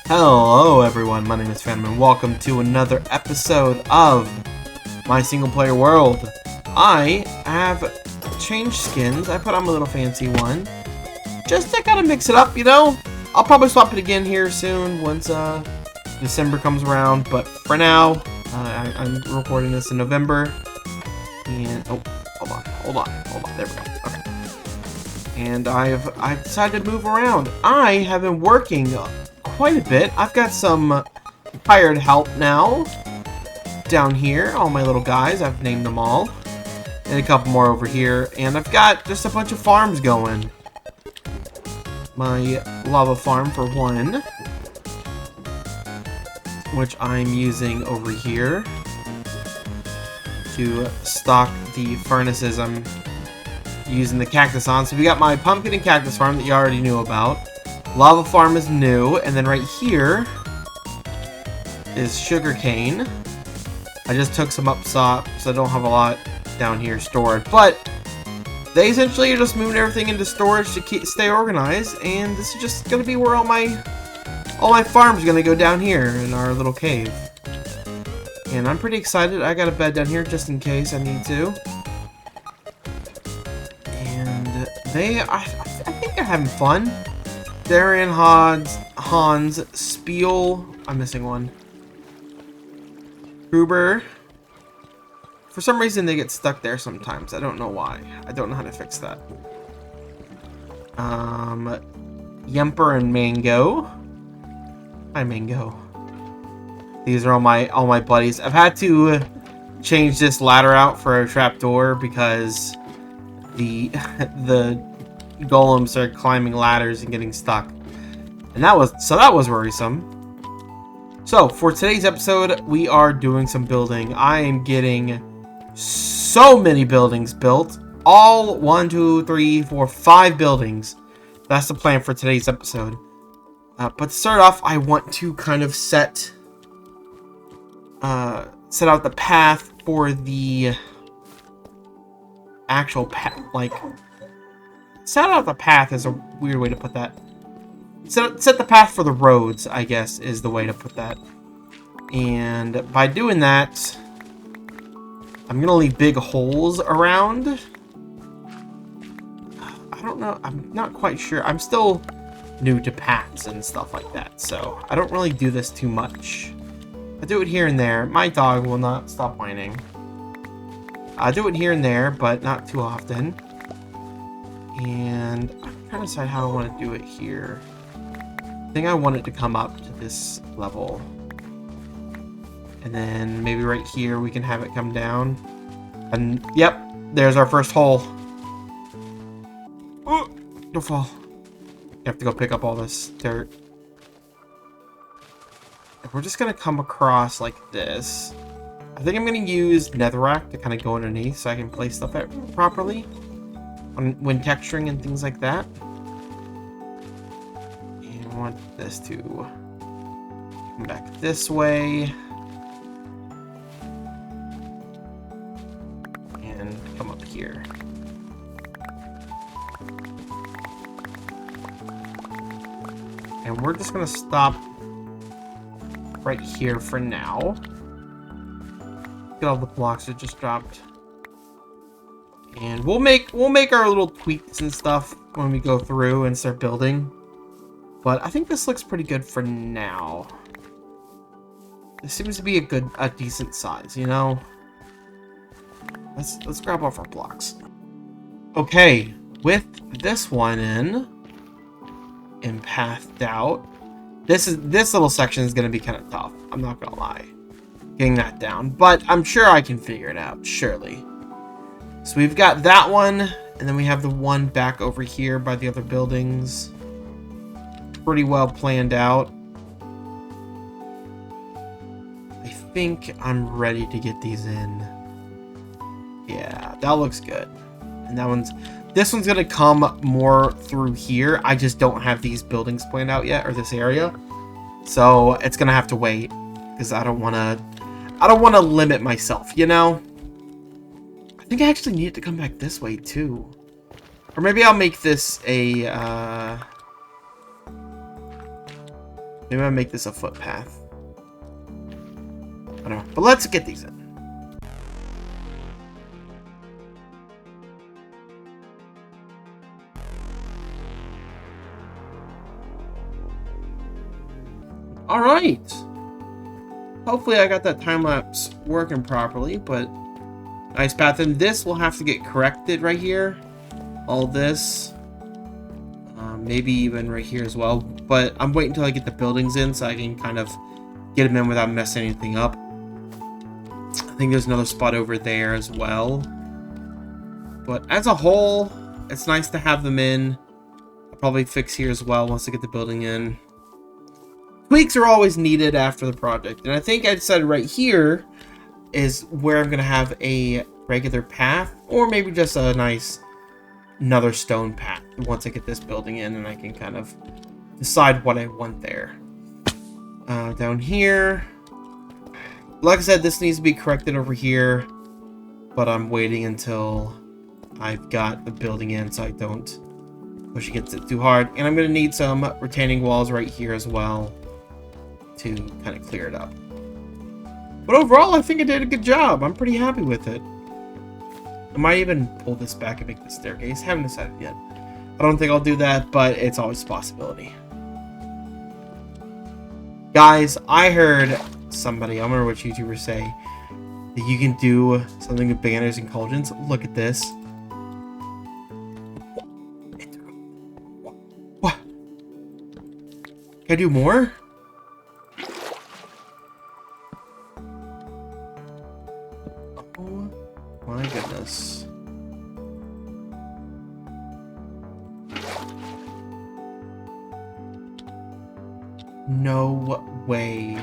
Hello everyone, my name is Phantom and welcome to another episode of my single player world. I have changed skins. I put on my little fancy one. Just to kind of mix it up, you know? I'll probably swap it again here soon once December comes around. But for now, I'm recording this in November. And, oh, hold on, there we go. Okay. And I've decided to move around. I have been working quite a bit. I've got some hired help now down here. All my little guys, I've named them all. And a couple more over here. And I've got just a bunch of farms going. My lava farm for one, which I'm using over here to stock the furnaces I'm using the cactus on. So we got my pumpkin and cactus farm that you already knew about. Lava farm is new, and then right here is sugarcane. I just took some up top, so I don't have a lot down here stored. But they essentially are just moving everything into storage to stay organized, and this is just gonna be where all my farms are gonna go down here in our little cave. And I'm pretty excited. I got a bed down here just in case I need to. And I think they're having fun. Darian, Hans, Spiel, I'm missing one. Gruber. For some reason they get stuck there sometimes. I don't know why. I don't know how to fix that. Yemper and Mango. Hi, Mango. These are all my buddies. I've had to change this ladder out for a trapdoor because the golems are climbing ladders and getting stuck. And that was worrisome. So, for today's episode, we are doing some building. I am getting so many buildings built. All 1, 2, 3, 4, 5 buildings. That's the plan for today's episode. But to start off, I want to kind of set out the path for the actual path, like set out the path is a weird way to put that. Set the path for the roads, I guess, is the way to put that. And by doing that, I'm gonna leave big holes around. I don't know. I'm not quite sure. I'm still new to paths and stuff like that, so I don't really do this too much. I do it here and there. My dog will not stop whining. I do it here and there, but not too often. And I'm trying to decide how I want to do it here. I think I want it to come up to this level. And then maybe right here we can have it come down. And yep, there's our first hole. Oh, don't fall. You have to go pick up all this dirt. And we're just going to come across like this. I think I'm going to use netherrack to kind of go underneath so I can place stuff properly when texturing and things like that. And I want this to come back this way. And come up here. And we're just going to stop right here for now. Look at all the blocks that just dropped. And we'll make our little tweaks and stuff when we go through and start building. But I think this looks pretty good for now. This seems to be a decent size, you know? Let's grab off our blocks. Okay, with this one in and pathed out. This little section is gonna be kind of tough. I'm not gonna lie. Getting that down, but I'm sure I can figure it out, surely. So we've got that one, and then we have the one back over here by the other buildings. Pretty well planned out. I think I'm ready to get these in. Yeah, that looks good. And this one's gonna come more through here. I just don't have these buildings planned out yet, or this area. So it's gonna have to wait, because I don't wanna limit myself, you know? I think I actually need it to come back this way, too. Or maybe I'll make this a, Maybe I'll make this a footpath. I don't know. But let's get these in. Alright. Hopefully I got that time-lapse working properly, but nice path. And this will have to get corrected right here. All this. Maybe even right here as well. But I'm waiting until I get the buildings in so I can kind of get them in without messing anything up. I think there's another spot over there as well. But as a whole, it's nice to have them in. I'll probably fix here as well once I get the building in. Tweaks are always needed after the project. And I think I said right here is where I'm going to have a regular path. Or maybe just a nice another stone path once I get this building in and I can kind of decide what I want there. Down here, like I said, this needs to be corrected over here, but I'm waiting until I've got the building in so I don't push against it too hard. And I'm going to need some retaining walls right here as well to kind of clear it up. But overall, I think I did a good job. I'm pretty happy with it. I might even pull this back and make the staircase. Haven't decided yet. I don't think I'll do that, but it's always a possibility. Guys, I heard somebody, I don't remember what YouTuber say, that you can do something with banners and cauldrons. Look at this. What? Can I do more? Oh my goodness. No way.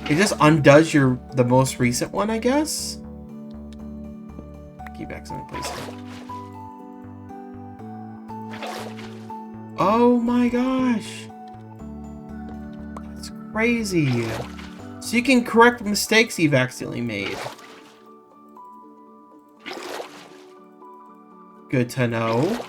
It just undoes the most recent one, I guess? Keep accidentally placing it. Oh my gosh. That's crazy. So you can correct mistakes you've accidentally made. Good to know.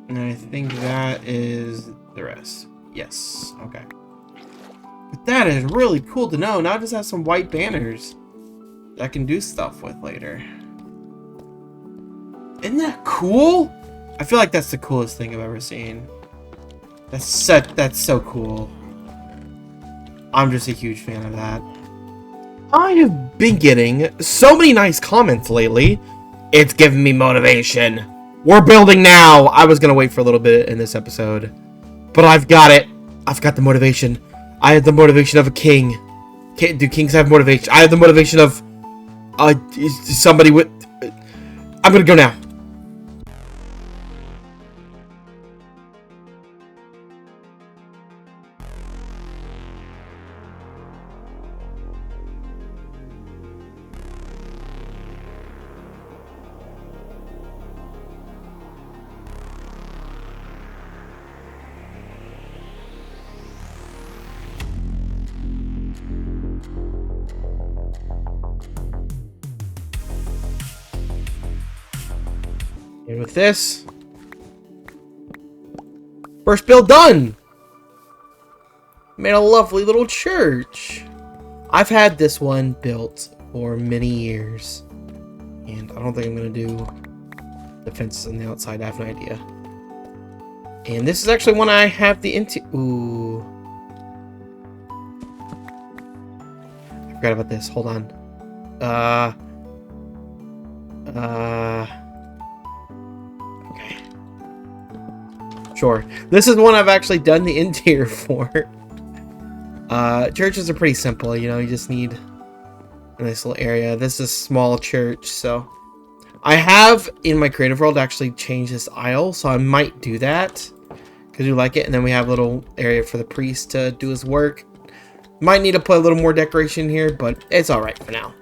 And I think that is the rest. Yes. Okay. But that is really cool to know. Now I just have some white banners that I can do stuff with later. Isn't that cool? I feel like that's the coolest thing I've ever seen. That's so cool. I'm just a huge fan of that. I have been getting so many nice comments lately. It's giving me motivation. We're building now! I was gonna wait for a little bit in this episode. But I've got it. I've got the motivation. I have the motivation of a king. Do kings have motivation? I have the motivation of... somebody with... I'm gonna go now. And with this, first build done. Made a lovely little church. I've had this one built for many years, and I don't think I'm gonna do the fences on the outside. I have no idea. And this is actually one I have the Ooh, I forgot about this. Hold on. Okay. Sure. This is one I've actually done the interior for. Churches are pretty simple, you know, you just need a nice little area. This is a small church, so I have in my creative world actually changed this aisle, so I might do that because you like it. And then we have a little area for the priest to do his work. Might need to put a little more decoration here, but it's all right for now.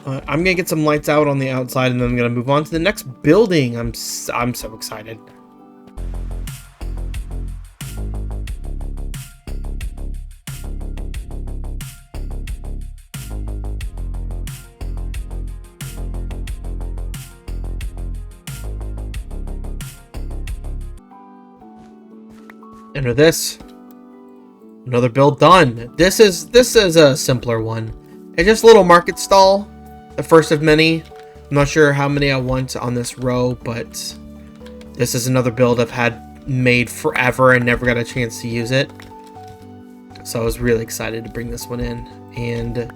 I'm gonna get some lights out on the outside, and then I'm gonna move on to the next building. I'm so excited. Enter this. Another build done. This is a simpler one. It's just a little market stall, the first of many. I'm not sure how many I want on this row, but this is another build I've had made forever and never got a chance to use it. So I was really excited to bring this one in, and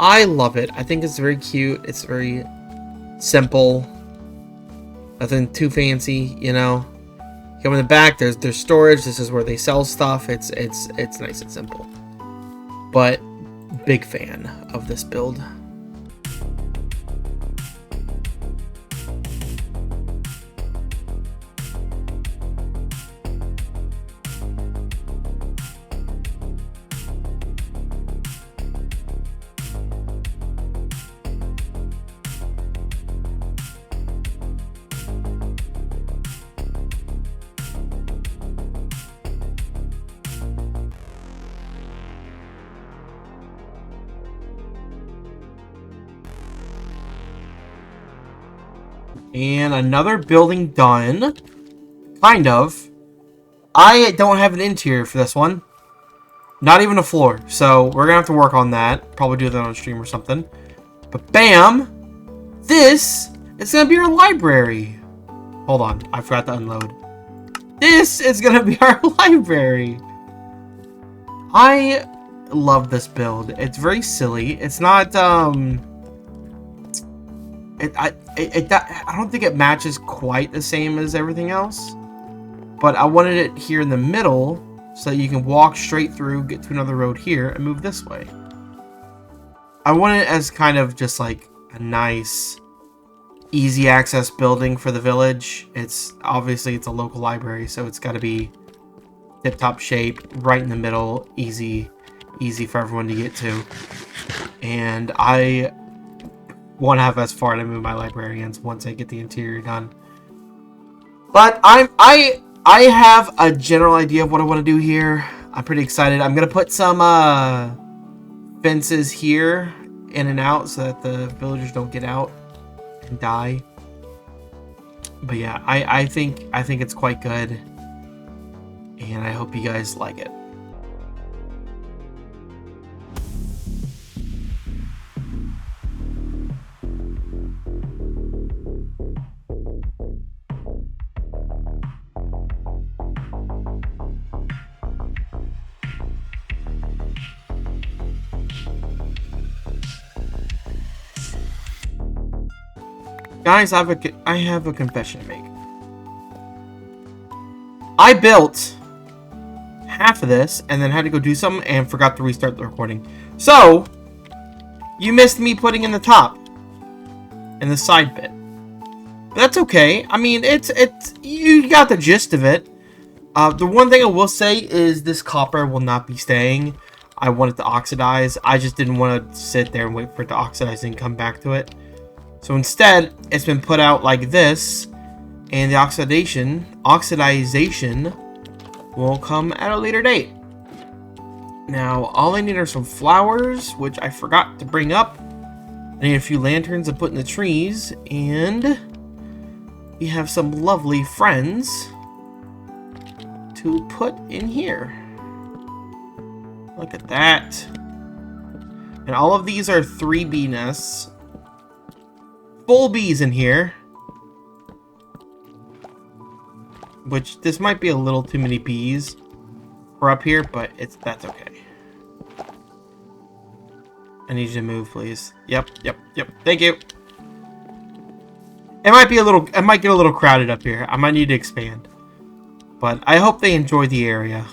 I love it. I think it's very cute. It's very simple. Nothing too fancy, you know. Come in the back, there's storage. This is where they sell stuff. It's nice and simple. But big fan of this build. And another building done. Kind of. I don't have an interior for this one. Not even a floor. So we're going to have to work on that. Probably do that on stream or something. But bam! This is going to be our library. Hold on. I forgot to unload. This is going to be our library. I love this build. It's very silly. It's not... I don't think it matches quite the same as everything else, but I wanted it here in the middle so that you can walk straight through, get to another road here, and move this way. I want it as kind of just like a nice, easy access building for the village. It's obviously it's a local library, so it's got to be tip-top shape, right in the middle, easy for everyone to get to. And I won't have as far to move my librarians once I get the interior done. But I have a general idea of what I want to do here. I'm pretty excited. I'm gonna put some fences here in and out so that the villagers don't get out and die. But yeah, I think it's quite good, and I hope you guys like it. Guys, I have a confession to make. I built half of this and then had to go do something and forgot to restart the recording. So, you missed me putting in the top and the side bit. But that's okay. I mean, it's you got the gist of it. The one thing I will say is this copper will not be staying. I want it to oxidize. I just didn't want to sit there and wait for it to oxidize and come back to it. So instead, it's been put out like this, and the oxidization will come at a later date. Now, all I need are some flowers, which I forgot to bring up. I need a few lanterns to put in the trees, and we have some lovely friends to put in here. Look at that. And all of these are 3 bee nests. Full bees in here. Which, this might be a little too many bees for up here, but that's okay. I need you to move, please. Yep. Thank you. It might get a little crowded up here. I might need to expand. But I hope they enjoy the area.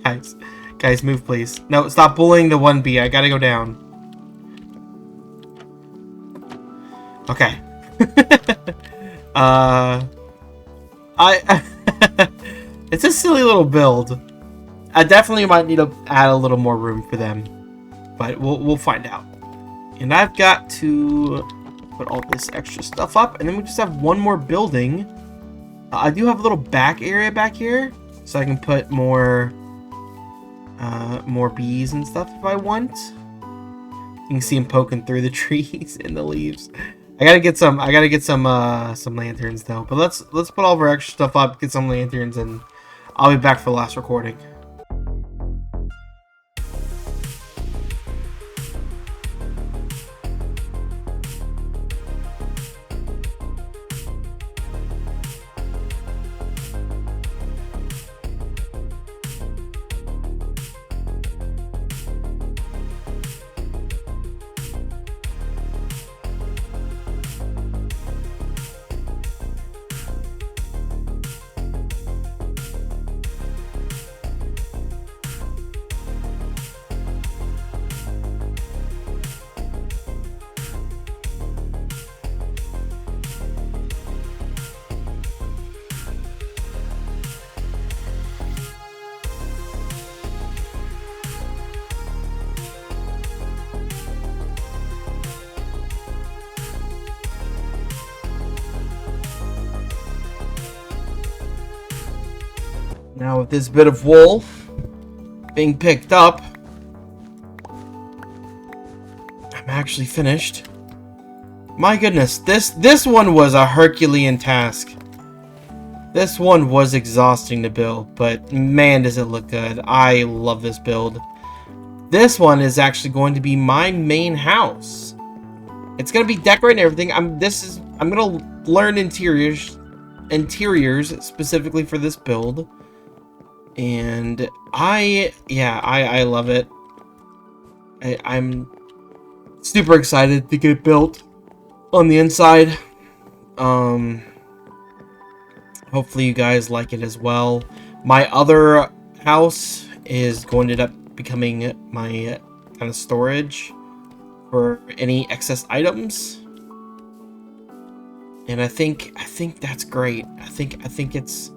Guys, move, please. No, stop bullying the 1 bee. I gotta go down. Okay. It's a silly little build. I definitely might need to add a little more room for them, but we'll find out. And I've got to put all this extra stuff up, and then we just have one more building. I do have a little back area back here, so I can put more bees and stuff if I want. You can see them poking through the trees and the leaves. I gotta get some lanterns though. But let's put all of our extra stuff up, get some lanterns, and I'll be back for the last recording. Now with this bit of wool being picked up, I'm actually finished. My goodness, this one was a Herculean task. This one was exhausting to build, but man does it look good. I love this build. This one is actually going to be my main house. It's gonna be decorated and everything. I'm gonna learn interiors specifically for this build. And I love it. I'm super excited to get it built on the inside. Hopefully you guys like it as well. My other house is going to end up becoming my kind of storage for any excess items. And I think that's great. I think it's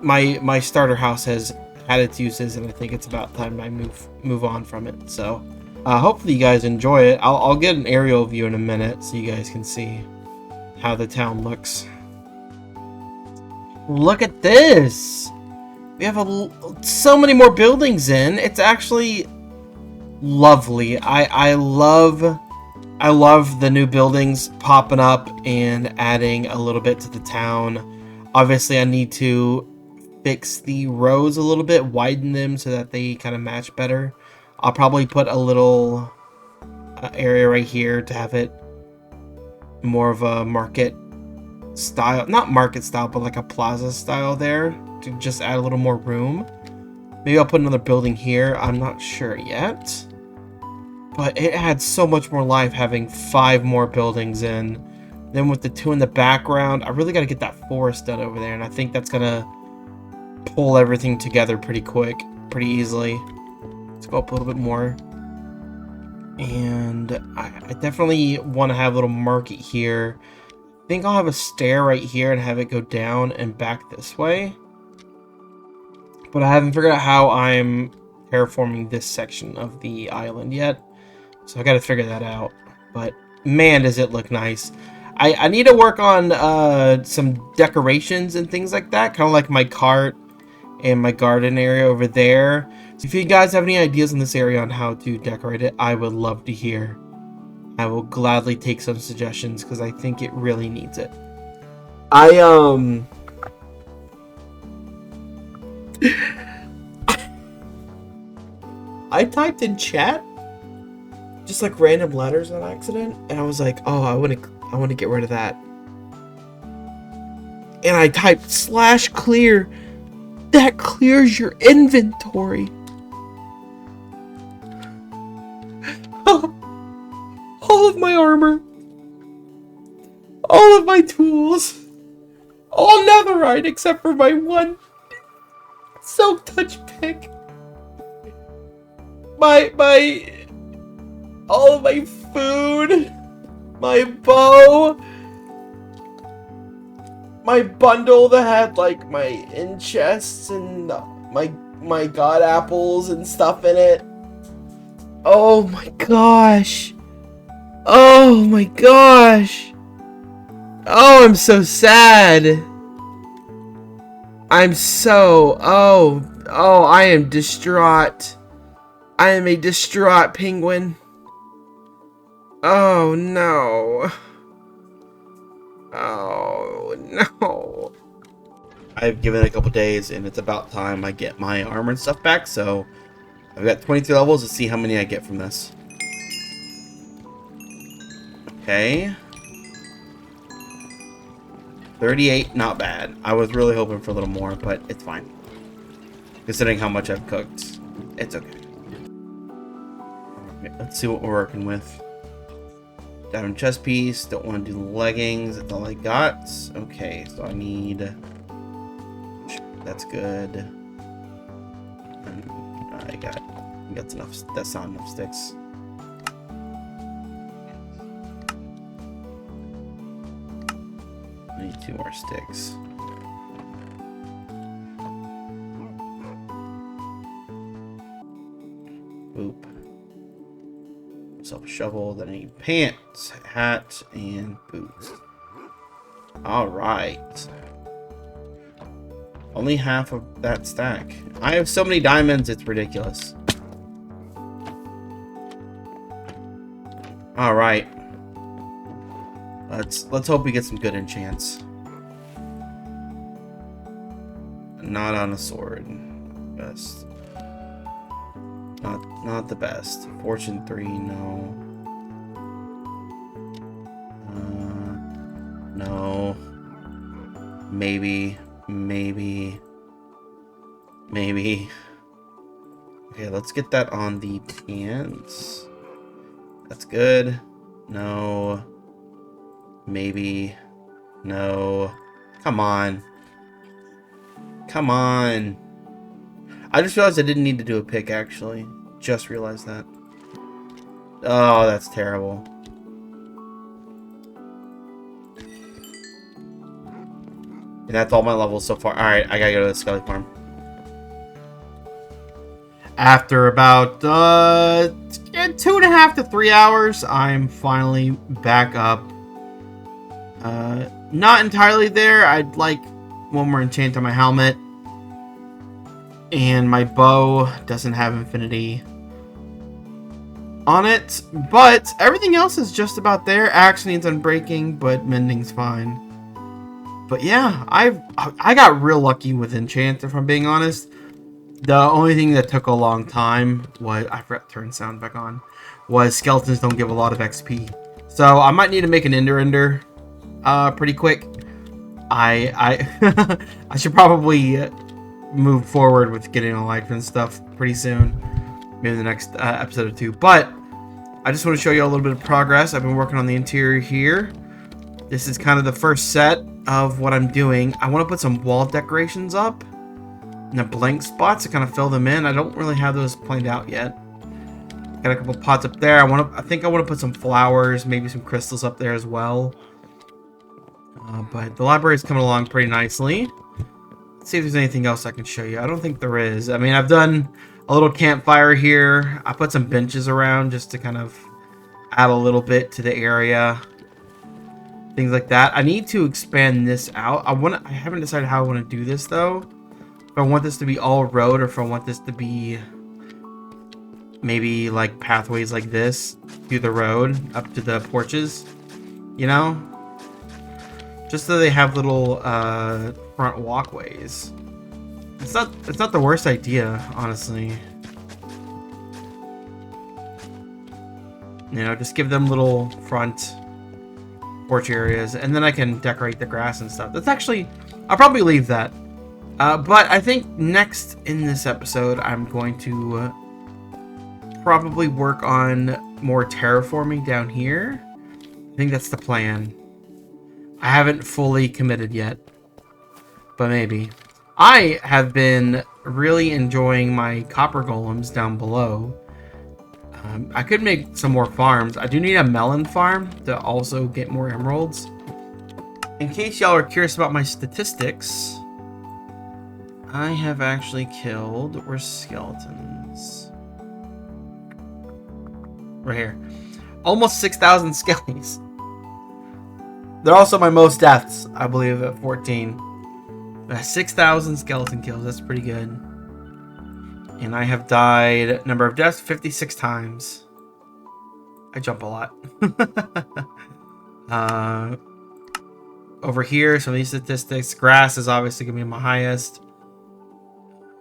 my starter house has had its uses, and I think it's about time I move on from it. So hopefully you guys enjoy it. I'll get an aerial view in a minute so you guys can see how the town looks. Look at this! We have so many more buildings in. It's actually lovely. I love the new buildings popping up and adding a little bit to the town. Obviously I need to fix the rows a little bit, widen them so that they kind of match better. I'll probably put a little area right here to have it more of a market style, not market style, but like a plaza style there to just add a little more room. Maybe I'll put another building here. I'm not sure yet, but it adds so much more life having 5 more buildings in. Then with the 2 in the background, I really got to get that forest done over there, and I think that's gonna pull everything together pretty easily. Let's go up a little bit more. And I definitely want to have a little market here. I think I'll have a stair right here and have it go down and back this way. But I haven't figured out how I'm terraforming this section of the island yet. So I got to figure that out. But man, does it look nice. I need to work on some decorations and things like that. Kind of like my cart and my garden area over there. So if you guys have any ideas in this area on how to decorate it, I would love to hear. I will gladly take some suggestions because I think it really needs it. I typed in chat just like random letters on accident, and I was like, oh, I want to get rid of that. And I typed /clear. That clears your inventory. All of my armor, all of my tools, all netherite except for my one silk touch pick. All of my food, my bow, my bundle that had like my in chests and my god apples and stuff in it. Oh my gosh. Oh my gosh. Oh, I'm so sad. I am distraught. I am a distraught penguin. Oh no. Oh no. I've given it a couple days, and it's about time I get my armor and stuff back, so I've got 23 levels. Let's see how many I get from this. Okay. 38, not bad. I was really hoping for a little more, but it's fine. Considering how much I've cooked, it's okay. Okay, let's see what we're working with. Diamond chest piece. Don't want to do the leggings. That's all I got. Okay, so I need... That's good. And I got enough. That's not enough sticks. I need 2 more sticks. Boop. Myself a shovel. Then I need pants, hat, and boots. All right. Only half of that stack. I have so many diamonds, it's ridiculous. All right. Let's hope we get some good enchants. Not on a sword. Best. Not the best. Fortune 3, no. No. Maybe. Okay, let's get that on the pants. That's good. No. Maybe. No. Come on. Come on. I just realized I didn't need to do a pick, actually. Just realized that. Oh, that's terrible. And that's all my levels so far. Alright, I gotta go to the Skelly Farm. After about 2.5 to 3 hours, I'm finally back up. Not entirely there. I'd like one more enchant on my helmet. And my bow doesn't have infinity on it. But everything else is just about there. Axe needs unbreaking, but mending's fine. But yeah, I got real lucky with enchant, if I'm being honest. The only thing that took a long time was, I forgot to turn sound back on, was skeletons don't give a lot of XP. So I might need to make an ender pretty quick. I I should probably move forward with getting a life and stuff pretty soon. Maybe the next episode or 2. But I just want to show you a little bit of progress. I've been working on the interior here. This is kind of the first set of what I'm doing. I want to put some wall decorations up in the blank spots to kind of fill them in. I don't really have those planned out yet. Got a couple pots up there. I think I want to put some flowers, maybe some crystals up there as well. But the library is coming along pretty nicely. Let's see if there's anything else I can show you. I don't think there is. I mean, I've done a little campfire here. I put some benches around just to kind of add a little bit to the area. Things like that. I need to expand this out. I haven't decided how I want to do this though. If I want this to be all road or if I want this to be maybe like pathways like this through the road up to the porches, you know? Just so they have little front walkways. It's not the worst idea, honestly. You know, just give them little front porch areas, and then I can decorate the grass and stuff. That's actually, I'll probably leave that. But I think next in this episode, I'm going to probably work on more terraforming down here. I think that's the plan. I haven't fully committed yet, but maybe. I have been really enjoying my copper golems down below. I could make some more farms. I do need a melon farm to also get more emeralds. In case y'all are curious about my statistics, I have actually killed, where's skeletons? Right here. Almost 6,000 skellies. They're also my most deaths, I believe, at 14. 6,000 skeleton kills, that's pretty good. And I have died, number of deaths, 56 times. I jump a lot. over here, some of these statistics. Grass is obviously going to be my highest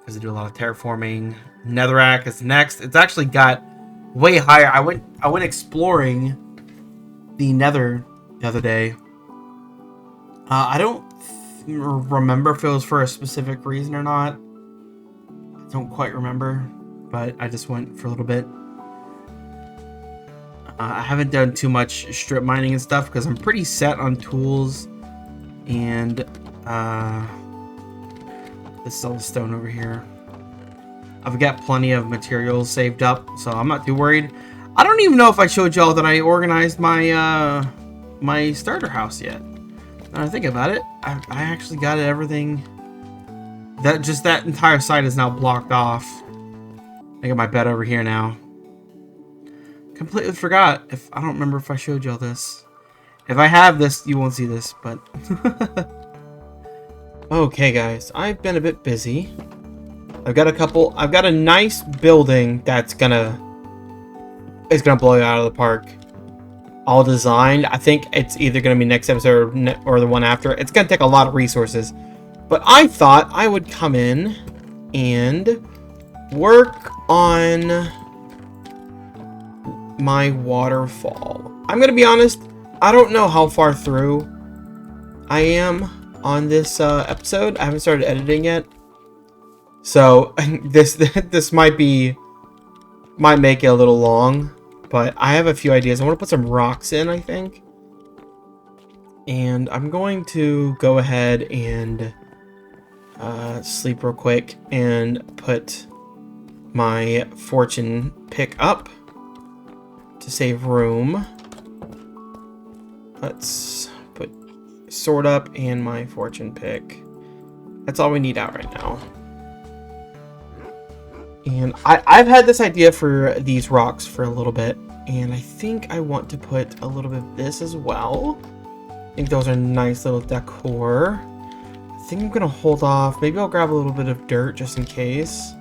because I do a lot of terraforming. Netherrack is next. It's actually got way higher. I went exploring the Nether the other day. I don't remember if it was for a specific reason or not. I don't quite remember, but I just went for a little bit. I haven't done too much strip mining and stuff because I'm pretty set on tools and this is all the stone over here. I've got plenty of materials saved up, so I'm not too worried. I don't even know if I showed y'all that I organized my my starter house yet. Now I think about it, I actually got everything. That entire side is now blocked off. I got my bed over here now. Completely forgot. I don't remember if I showed y'all this. If I have this, you won't see this, but okay, guys, I've been a bit busy. I've got a nice building it's gonna blow you out of the park. All designed. I think it's either gonna be next episode or the one after. It's gonna take a lot of resources, but I thought I would come in and work on my waterfall. I'm gonna be honest, I don't know how far through I am on this episode. I haven't started editing yet, so this might make it a little long, but I have a few ideas. I want to put some rocks in, I think, and I'm going to go ahead and sleep real quick and put my fortune pick up to save room. Let's put sword up and my fortune pick. That's all we need out right now. And I've had this idea for these rocks for a little bit, and I think I want to put a little bit of this as well. I think those are nice little decor. I think I'm gonna hold off. Maybe I'll grab a little bit of dirt just in case.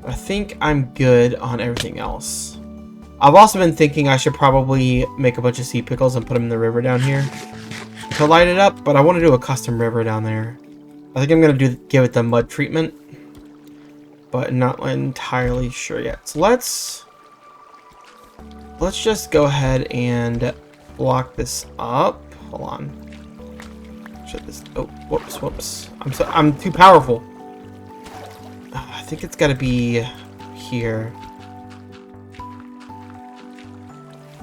I think I'm good on everything else. I've also been thinking I should probably make a bunch of sea pickles and put them in the river down here to light it up, but I want to do a custom river down there. I think I'm going to give it the mud treatment, but not entirely sure yet. So let's just go ahead and block this up. Hold on. Shut this. Oh, whoops. I'm too powerful. I think it's got to be here.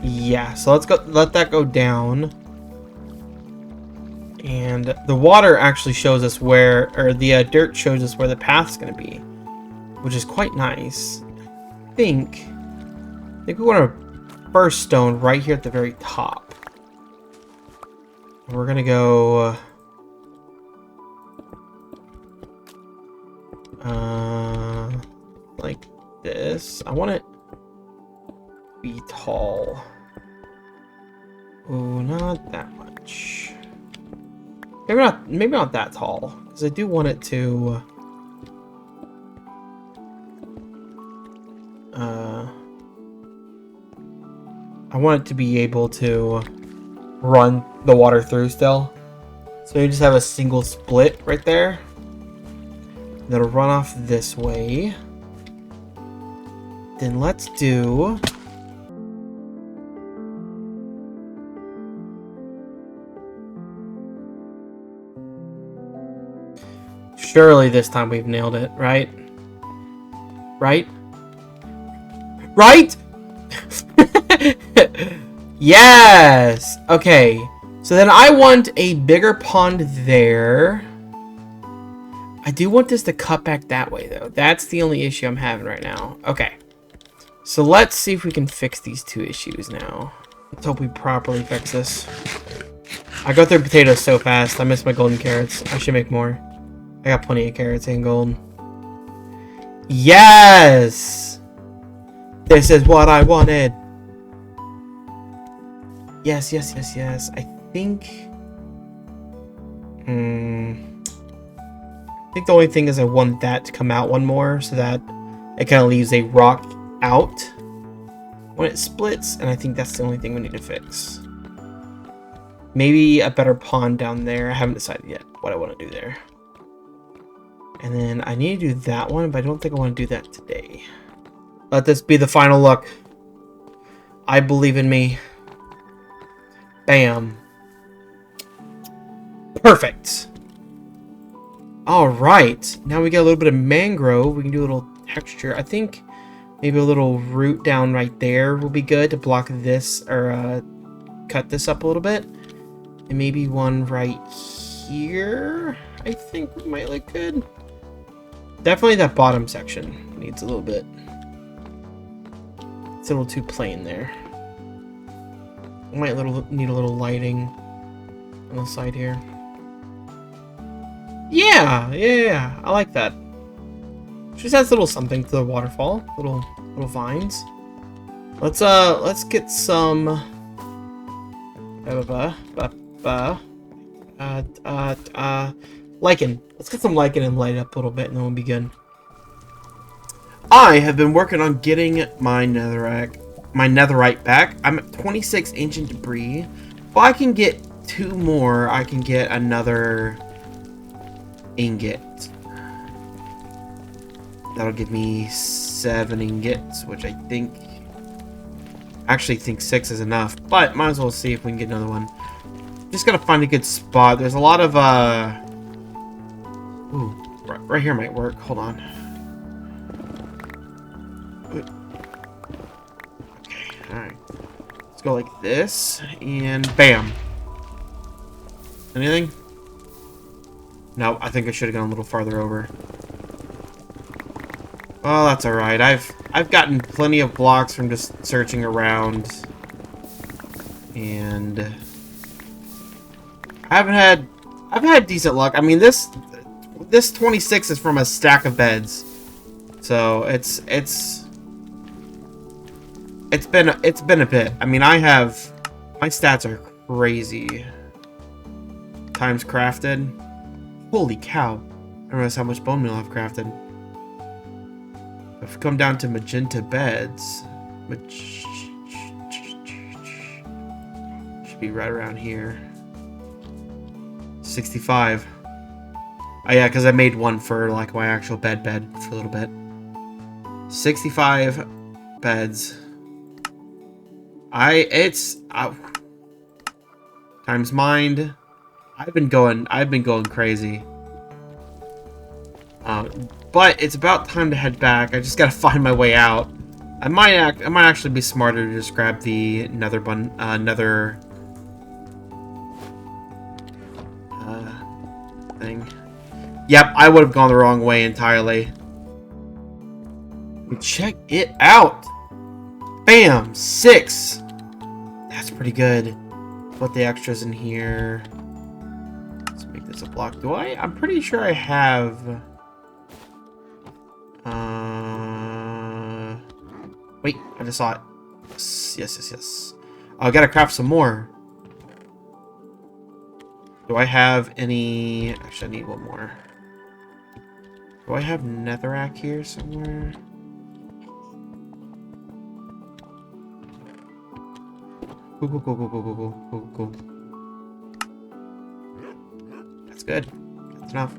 Yeah, so let that go down. And the water actually shows us where, or the dirt shows us where the path's going to be, which is quite nice. I think we want a first stone right here at the very top. We're going to go like this. I want it to be tall. Oh, not that much. Maybe not that tall, because I do want it to I want it to be able to run the water through still. So you just have a single split right there. That'll run off this way. Then let's do surely this time we've nailed it, right? Right? Right? Yes! Okay. So then I want a bigger pond there. I do want this to cut back that way, though. That's the only issue I'm having right now. Okay. So let's see if we can fix these two issues now. Let's hope we properly fix this. I go through potatoes so fast. I miss my golden carrots. I should make more. I got plenty of carrots and gold. Yes! This is what I wanted. Yes. I think the only thing is I want that to come out one more so that it kind of leaves a rock out when it splits, and I think that's the only thing we need to fix. Maybe a better pond down there. I haven't decided yet what I want to do there. And then I need to do that one, but I don't think I want to do that today. Let this be the final look. I believe in me. Bam. Perfect. Alright. Now we got a little bit of mangrove. We can do a little texture. I think maybe a little root down right there will be good to block this, or cut this up a little bit. And maybe one right here, I think might look good. Definitely that bottom section needs a little bit. It's a little too plain there. Might need a little lighting on the side here. Yeah, I like that. Just adds a little something to the waterfall, little vines. Let's get some lichen. Let's get some lichen and light it up a little bit, and then we'll be good. I have been working on getting my netherite back. I'm at 26 ancient debris. If I can get 2 more, I can get another ingot. That'll give me 7 ingots, which I actually think 6 is enough, but might as well see if we can get another one. Just gotta find a good spot. There's a lot of ooh, right here might work. Hold on. Okay, alright. Let's go like this, and bam. Anything? No, I think I should have gone a little farther over. Well, that's alright. I've gotten plenty of blocks from just searching around. And I've had decent luck. I mean, this 26 is from a stack of beds. So it's been a bit. I mean, my stats are crazy. Times crafted. Holy cow. I don't realize how much bone meal I've crafted. If we come down to magenta beds, which should be right around here. 65. Oh yeah, because I made one for like my actual bed for a little bit. 65 beds. Times mind. I've been going crazy. But it's about time to head back. I just gotta find my way out. I might actually be smarter to just grab the nether thing. Yep, I would have gone the wrong way entirely. Check it out. Bam, 6. That's pretty good. Put the extras in here. Let's make this a block. I'm pretty sure I have. Wait, I just saw it. Yes. I gotta craft some more. Do I have any? Actually, I need one more. Do I have netherrack here somewhere? Cool. That's good. That's enough.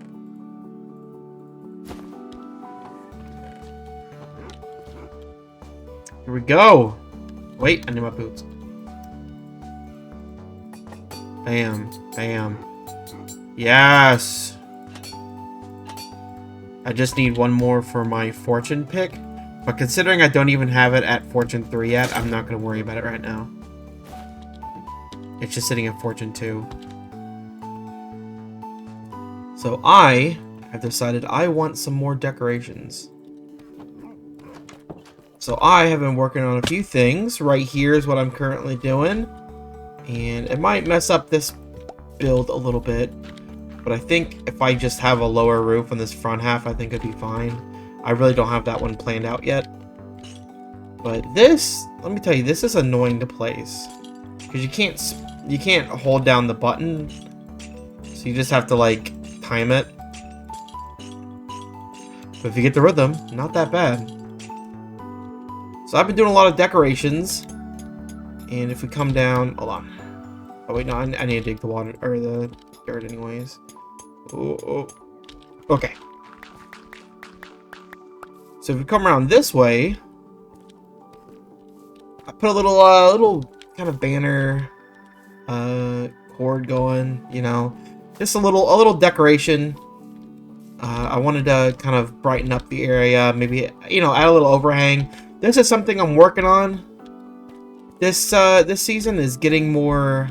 Here we go. Wait, I need my boots. Bam. Yes. I just need one more for my fortune pick. But considering I don't even have it at fortune 3 yet, I'm not going to worry about it right now. It's just sitting at fortune 2. So I have decided I want some more decorations. So I have been working on a few things. Right here is what I'm currently doing. And it might mess up this build a little bit. But I think if I just have a lower roof on this front half, I think it'd be fine. I really don't have that one planned out yet. But this, let me tell you, this is annoying to place. Because you can't hold down the button. So you just have to like time it. But if you get the rhythm, not that bad. So I've been doing a lot of decorations. And if we come down, hold on. Oh wait, no, I need to dig the water or the dirt anyways. Oh. Okay. So if we come around this way, I put a little kind of banner cord going, you know, just a little decoration. I wanted to kind of brighten up the area, maybe, you know, add a little overhang. This is something I'm working on. This season is getting more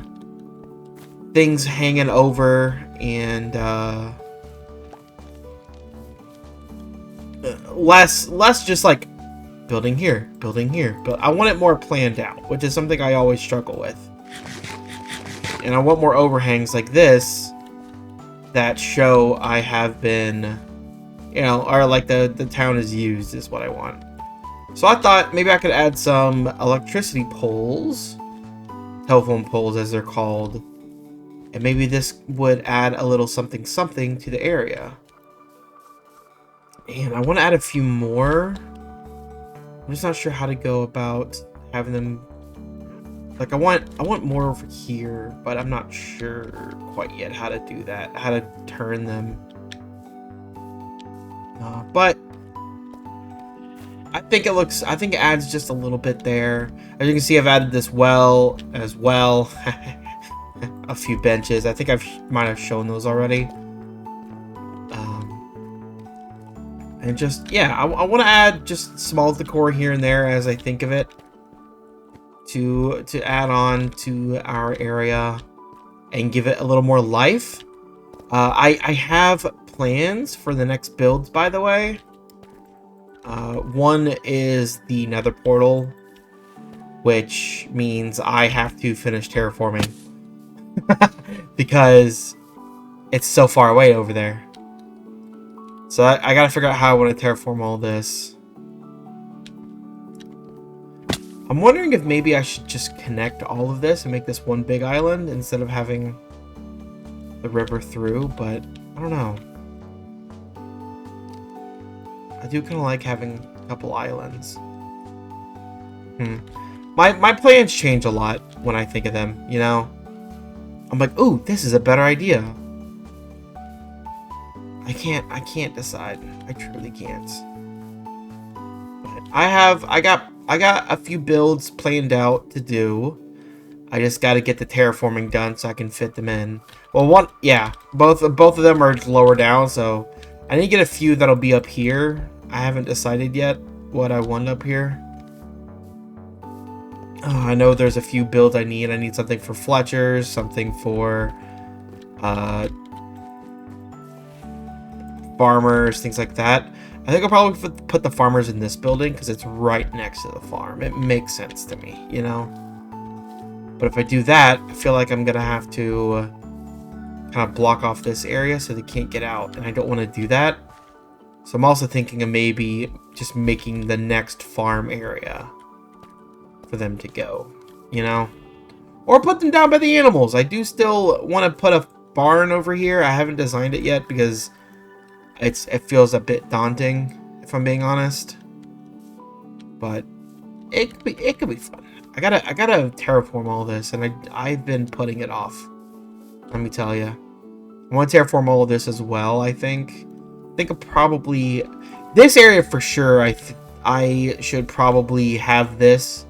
things hanging over and less just like building here, but I want it more planned out, which is something I always struggle with. And I want more overhangs like this that show I have been, you know, or like the town is used is what I want. So I thought maybe I could add some electricity poles, telephone poles as they're called, and maybe this would add a little something to the area. And I want to add a few more. I'm just not sure how to go about having them. Like I want more over here, but I'm not sure quite yet how to do that, how to turn them. But I think it adds just a little bit there. As you can see, I've added this well as well. A few benches. I think might have shown those already. And just, yeah, I want to add just small decor here and there as I think of it to add on to our area and give it a little more life. I have plans for the next builds, by the way. One is the Nether portal, which means I have to finish terraforming because it's so far away over there. So I gotta figure out how I want to terraform all this. I'm wondering if maybe I should just connect all of this and make this one big island instead of having the river through, but I don't know. I do kind of like having a couple islands. My plans change a lot when I think of them, you know? I'm like, ooh, this is a better idea. I can't decide. I truly can't. But I got a few builds planned out to do. I just got to get the terraforming done so I can fit them in. Well, both of them are lower down, so I need to get a few that'll be up here. I haven't decided yet what I want up here. I know there's a few builds I need. I need something for Fletcher's, something for farmers, things like that. I think I'll probably put the farmers in this building because it's right next to the farm. It makes sense to me, you know? But if I do that, I feel like I'm going to have to kind of block off this area so they can't get out, and I don't want to do that. So I'm also thinking of maybe just making the next farm area for them to go, you know? Or put them down by the animals. I do still want to put a barn over here. I haven't designed it yet because it feels a bit daunting, if I'm being honest. But it could be fun. I gotta terraform all this, and I've been putting it off. Let me tell you, I want to terraform all of this as well. I think of probably this area for sure. I should probably have this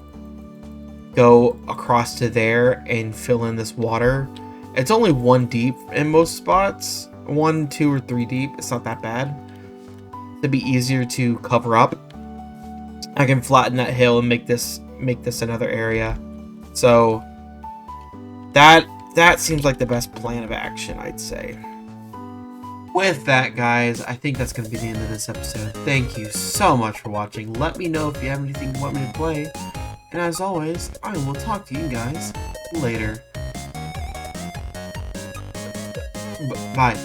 go across to there and fill in this water. It's only 1 deep in most spots. 1, 2, or 3 deep. It's not that bad. It'd be easier to cover up. I can flatten that hill and make this another area. So that seems like the best plan of action, I'd say. With that, guys, I think that's going to be the end of this episode. Thank you so much for watching. Let me know if you have anything you want me to play. And as always, I will talk to you guys later. Bye.